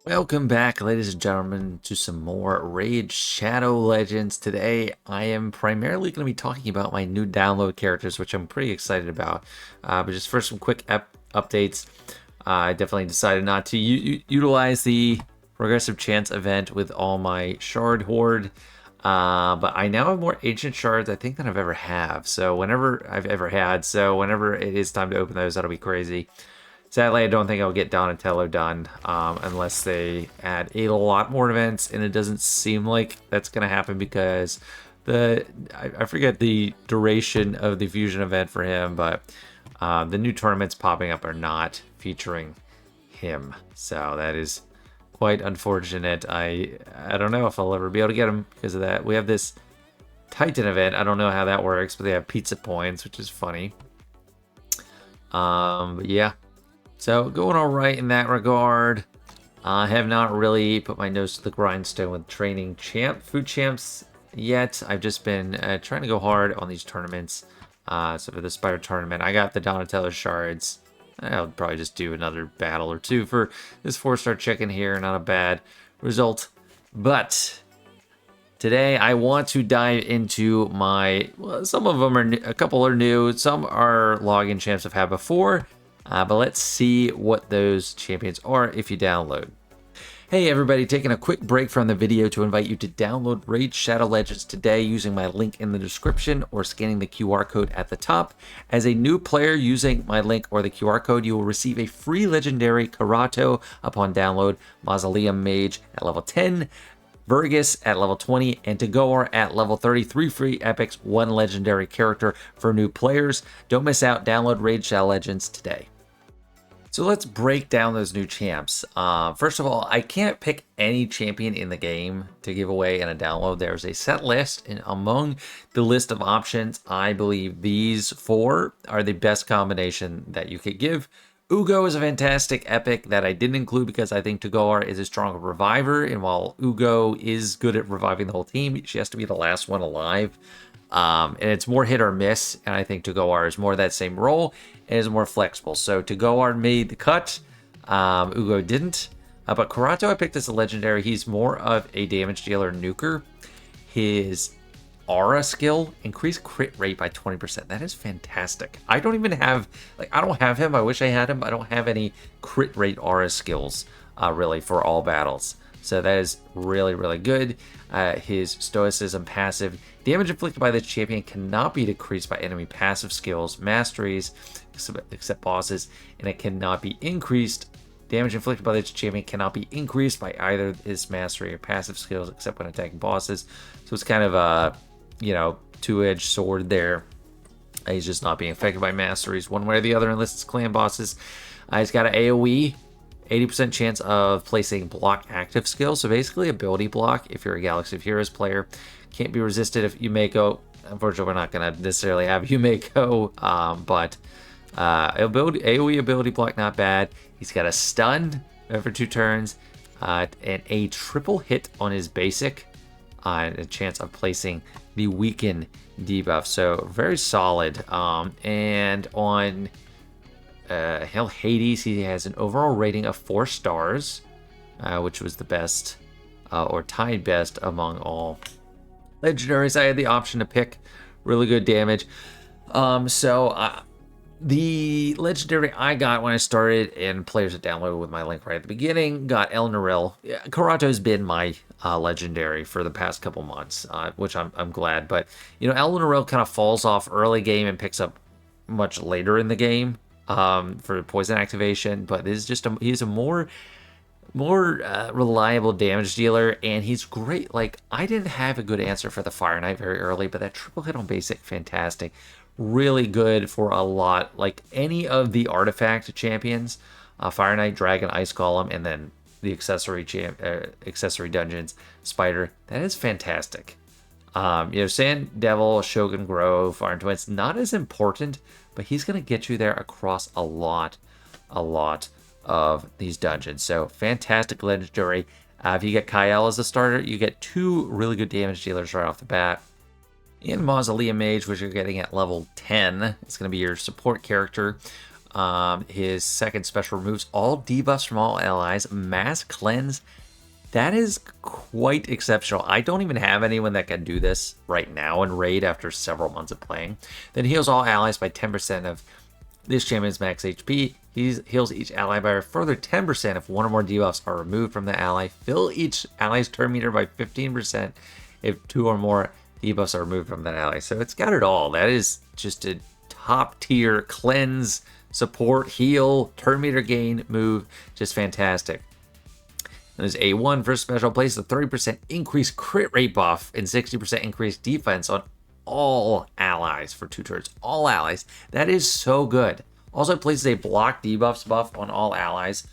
Welcome back, ladies and gentlemen, to some more Raid Shadow Legends. Today, I am primarily going to be talking about my new download characters, which I'm pretty excited about. But just for some quick updates, I definitely decided not to utilize the Progressive Chance event with all my Shard Horde. But I now have more Ancient Shards, I think, than I've ever have. So whenever I've ever had. So whenever it is time to open those, that'll be crazy. Sadly, I don't think I'll get Donatello done unless they add a lot more events, and it doesn't seem like that's going to happen because I forget the duration of the fusion event for him, but the new tournaments popping up are not featuring him, so that is quite unfortunate. I don't know if I'll ever be able to get him because of that. We have this Titan event. I don't know how that works, but they have pizza points, which is funny. But yeah. So going all right in that regard. I have not really put my nose to the grindstone with training food champs yet. I've just been trying to go hard on these tournaments. So for the Spider tournament, I got the Donatello shards. I'll probably just do another battle or two for this 4-star chicken here. Not a bad result. But today I want to dive into some of them are a couple are new. Some are login champs I've had before. But let's see what those champions are if you download. Hey everybody, taking a quick break from the video to invite you to download Raid Shadow Legends today using my link in the description or scanning the QR code at the top. As a new player using my link or the QR code, you will receive a free legendary Karato upon download, Mausoleum Mage at level 10, Vergis at level 20, and Tagoar at level 33 free epics, one legendary character for new players. Don't miss out, download Raid Shadow Legends today. So let's break down those new champs. First of all, I can't pick any champion in the game to give away in a download. There's a set list, and among the list of options, I believe these 4 are the best combination that you could give. Ugo is a fantastic epic that I didn't include because I think Tagoar is a stronger reviver, and while Ugo is good at reviving the whole team, she has to be the last one alive. And it's more hit or miss, and I think Tagoar is more that same role and is more flexible. So Tagoar made the cut, Ugo didn't. But Karato I picked as a legendary. He's more of a damage dealer nuker. His aura skill increased crit rate by 20%. That is fantastic. I don't even have, I don't have him. I wish I had him. I don't have any crit rate aura skills really for all battles. So that is really, really good. His Stoicism passive. Damage inflicted by the champion cannot be decreased by enemy passive skills, masteries, except bosses, and it cannot be increased. Damage inflicted by the champion cannot be increased by either his mastery or passive skills, except when attacking bosses. So it's kind of a, two-edged sword there. He's just not being affected by masteries one way or the other unless it's clan bosses. He's got an AoE. 80% chance of placing block active skill. So basically ability block if you're a Galaxy of Heroes player. Can't be resisted if Yumeko. Unfortunately, we're not going to necessarily have Yumeko, but AoE ability block, not bad. He's got a stun for 2 turns and a triple hit on his basic and a chance of placing the weaken debuff. So very solid. And on Hell Hades, he has an overall rating of 4 stars, which was the best or tied best among all legendaries. I had the option to pick really good damage. The legendary I got when I started, and players that downloaded with my link right at the beginning, got El Naril. Karato's been my legendary for the past couple months, which I'm glad. But El Naril kind of falls off early game and picks up much later in the game. For poison activation, but this is just he's a more reliable damage dealer, and he's great. I didn't have a good answer for the Fire Knight very early, but that triple hit on basic, fantastic, really good for a lot. Like any of the artifact champions, Fire Knight, Dragon, Ice Golem, and then the accessory dungeons, Spider. That is fantastic. Sand Devil, Shogun Grove, Fire and Twins, not as important, but he's going to get you there across a lot of these dungeons. So fantastic legendary. If you get Kyle as a starter, you get 2 really good damage dealers right off the bat. In Mausoleum Mage, which you're getting at level 10, it's going to be your support character. His second special removes all debuffs from all allies. Mass Cleanse. That is quite exceptional. I don't even have anyone that can do this right now in Raid after several months of playing. Then heals all allies by 10% of this champion's max HP. He heals each ally by a further 10% if one or more debuffs are removed from the ally. Fill each ally's turn meter by 15% if two or more debuffs are removed from that ally. So it's got it all. That is just a top tier cleanse, support, heal, turn meter gain move. Just fantastic. There's A1 for special, places a 30% increased crit rate buff and 60% increased defense on all allies for 2 turns. All allies. That is so good. Also places a block debuffs buff on all allies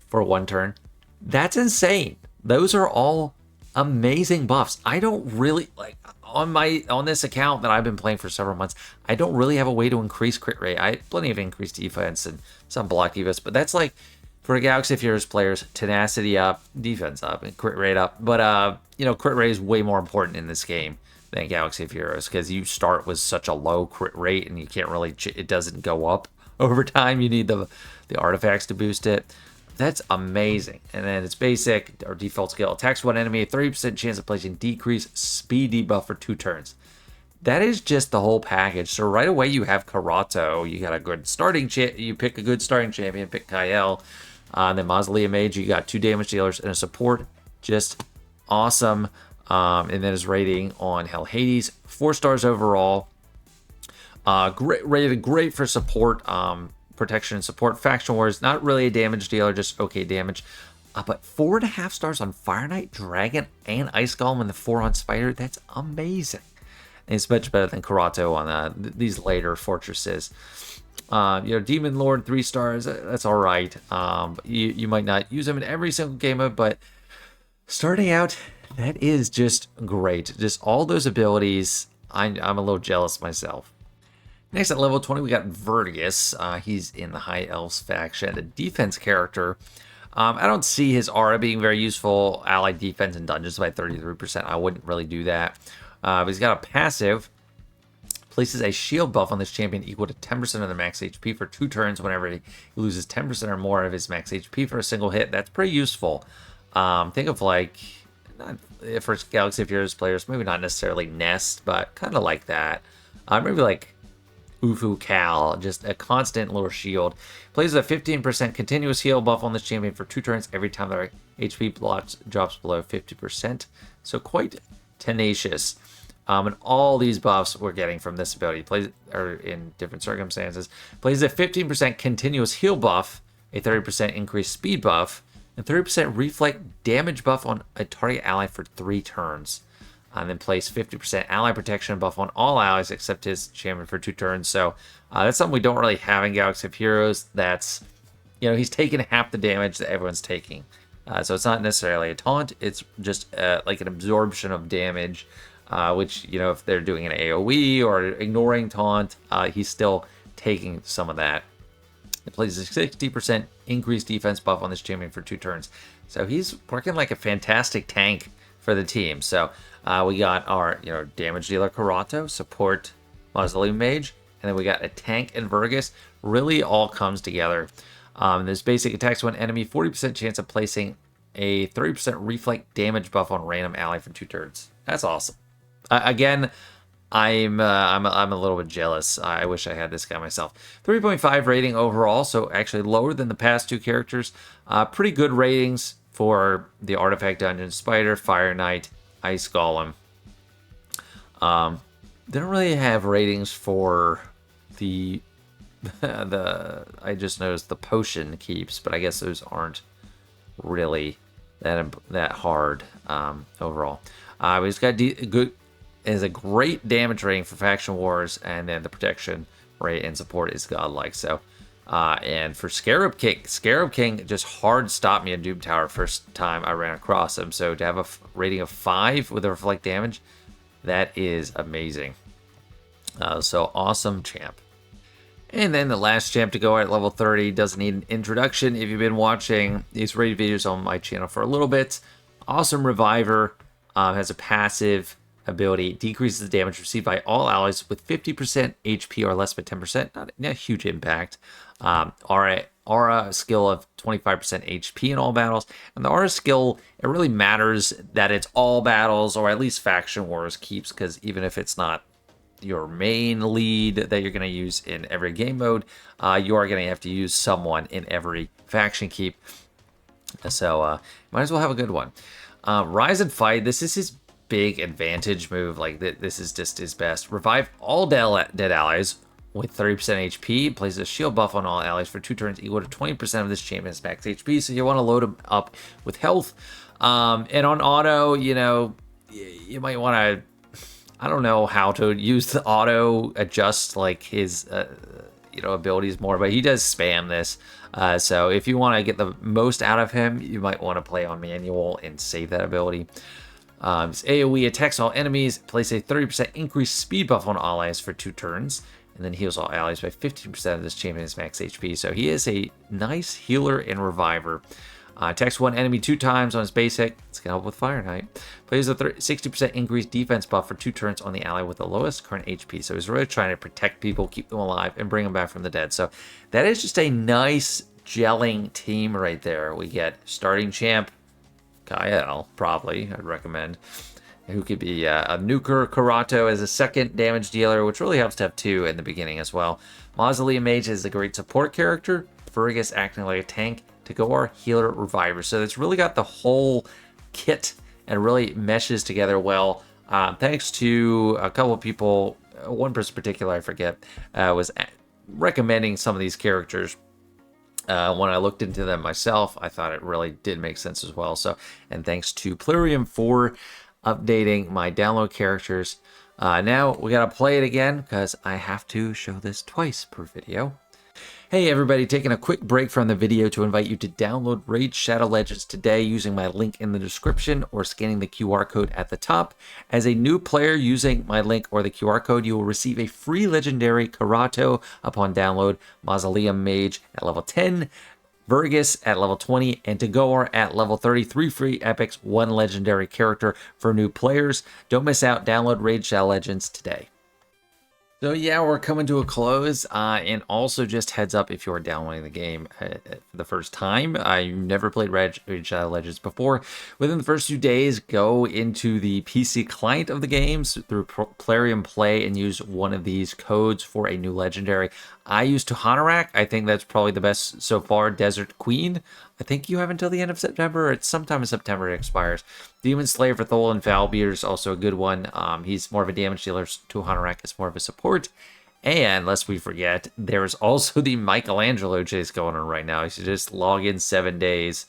for 1 turn. That's insane. Those are all amazing buffs. I don't really like on this account that I've been playing for several months. I don't really have a way to increase crit rate. I have plenty of increased defense and some block debuffs, but that's like for Galaxy of Heroes players, tenacity up, defense up, and crit rate up. But, crit rate is way more important in this game than Galaxy of Heroes because you start with such a low crit rate and you can't really, it doesn't go up over time. You need the artifacts to boost it. That's amazing. And then it's basic, or default skill. Attacks one enemy, a 30% chance of placing decreased speed debuff for 2 turns. That is just the whole package. So right away you have Karato. You got a good starting you pick a good starting champion, pick Kyle. Then Mausoleum Mage, you got 2 damage dealers and a support. Just awesome. And then his rating on Hell Hades, 4 stars overall. Rated great for support, protection and support. Faction Wars, not really a damage dealer, just okay damage. But 4.5 stars on Fire Knight, Dragon, and Ice Golem, and the 4 on Spider. That's amazing. And it's much better than Karato on these later fortresses. Demon Lord, 3 stars. That's all right. You might not use them in every single game mode, but starting out, that is just great. Just all those abilities. I'm a little jealous myself. Next at level 20, we got Vergis. He's in the High Elves faction, a defense character. I don't see his aura being very useful. Allied defense in dungeons by 33%. I wouldn't really do that. But he's got a passive. Places a shield buff on this champion equal to 10% of their max HP for 2 turns whenever he loses 10% or more of his max HP for a single hit. That's pretty useful. Think of like, not for Galaxy of Heroes players, maybe not necessarily Nest, but kind of like that. Maybe like Ufu Cal, just a constant little shield. Places a 15% continuous heal buff on this champion for 2 turns every time their HP drops below 50%. So quite tenacious. And all these buffs we're getting from this ability are in different circumstances. Plays a 15% continuous heal buff, a 30% increased speed buff, and 30% reflect damage buff on a target ally for 3 turns. And then place 50% ally protection buff on all allies except his champion for 2 turns. So that's something we don't really have in Galaxy of Heroes. That's, he's taking half the damage that everyone's taking. So it's not necessarily a taunt. It's just like an absorption of damage. Which, if they're doing an AoE or ignoring taunt, he's still taking some of that. It plays a 60% increased defense buff on this champion for 2 turns. So he's working like a fantastic tank for the team. So we got our, damage dealer Karato, support Mausoleum Mage, and then we got a tank and Vergis. Really all comes together. There's basic attacks one enemy, 40% chance of placing a 30% reflect damage buff on random ally for 2 turns. That's awesome. Again, I'm a little bit jealous. I wish I had this guy myself. 3.5 rating overall, so actually lower than the past 2 characters. Pretty good ratings for the Artifact Dungeon, Spider, Fire Knight, Ice Golem. They don't really have ratings for the I just noticed the potion keeps, but I guess those aren't really that hard overall. He's got good. Is a great damage rating for Faction Wars, and then the protection rate and support is godlike. So, and for Scarab King just hard stopped me in Doom Tower first time I ran across him. So to have a rating of 5 with a reflect damage, that is amazing. So awesome champ. And then the last champ to go at level 30 doesn't need an introduction. If you've been watching these raid videos on my channel for a little bit, awesome reviver, has a passive. ability decreases the damage received by all allies with 50% HP or less by 10%. Not a huge impact. Aura skill of 25% HP in all battles. And the Aura skill, it really matters that it's all battles, or at least Faction Wars keeps, because even if it's not your main lead that you're going to use in every game mode, you are going to have to use someone in every faction keep. So might as well have a good one. Rise and Fight, this is his big advantage move. Like, this is just his best. Revive all dead allies with 30% HP. Places a shield buff on all allies for 2 turns equal to 20% of this champion's max HP. So you want to load him up with health. And on auto, you know, you might want to... I don't know how to use the auto adjust like his abilities more, but he does spam this. So if you want to get the most out of him, you might want to play on manual and save that ability. His AoE attacks all enemies, place a 30% increased speed buff on allies for 2 turns, and then heals all allies by 15% of this champion's max HP. So he is a nice healer and reviver. Attacks one enemy 2 times on his basic. It's going to help with Fire Knight. Plays a 60% increased defense buff for 2 turns on the ally with the lowest current HP. So he's really trying to protect people, keep them alive, and bring them back from the dead. So that is just a nice gelling team right there. We get starting champ, Kyle, probably, I'd recommend. Who could be a nuker, Karato as a second damage dealer, which really helps to have 2 in the beginning as well. Mausoleum Mage is a great support character. Vergis acting like a tank. Tagoar, healer, reviver. So it's really got the whole kit and really meshes together well. Thanks to a couple of people, one person in particular, I forget, was recommending some of these characters. When I looked into them myself, I thought it really did make sense as well. So, and thanks to Plurium for updating my download characters. Now we gotta play it again because I have to show this twice per video. Hey everybody, taking a quick break from the video to invite you to download Raid Shadow Legends today using my link in the description or scanning the QR code at the top. As a new player using my link or the QR code, you will receive a free legendary Karato upon download, Mausoleum Mage at level 10, Vergis at level 20, and Tagoar at level 33 free epics, 1 legendary character for new players. Don't miss out, download Raid Shadow Legends today. So yeah, we're coming to a close, and also just heads up if you're downloading the game for the first time. You've never played Raid Shadow Legends before. Within the first few days, go into the PC client of the games through Plarium Play and use one of these codes for a new legendary. I use Tuhanarak. I think that's probably the best so far. Desert Queen. I think you have until the end of September. It's sometime in September it expires. Demon Slayer for Thol and Foulbeard is also a good one. He's more of a damage dealer. Tuhanarak is more of a support. And lest we forget, there's also the Michelangelo chase going on right now. You should just log in 7 days.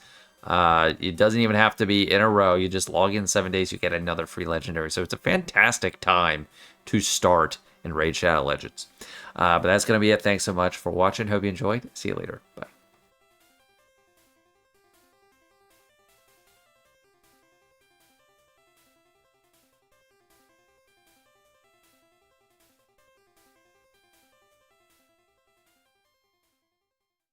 It doesn't even have to be in a row. You just log in 7 days, you get another free legendary. So it's a fantastic time to start in Raid Shadow Legends. But that's going to be it. Thanks so much for watching. Hope you enjoyed. See you later. Bye.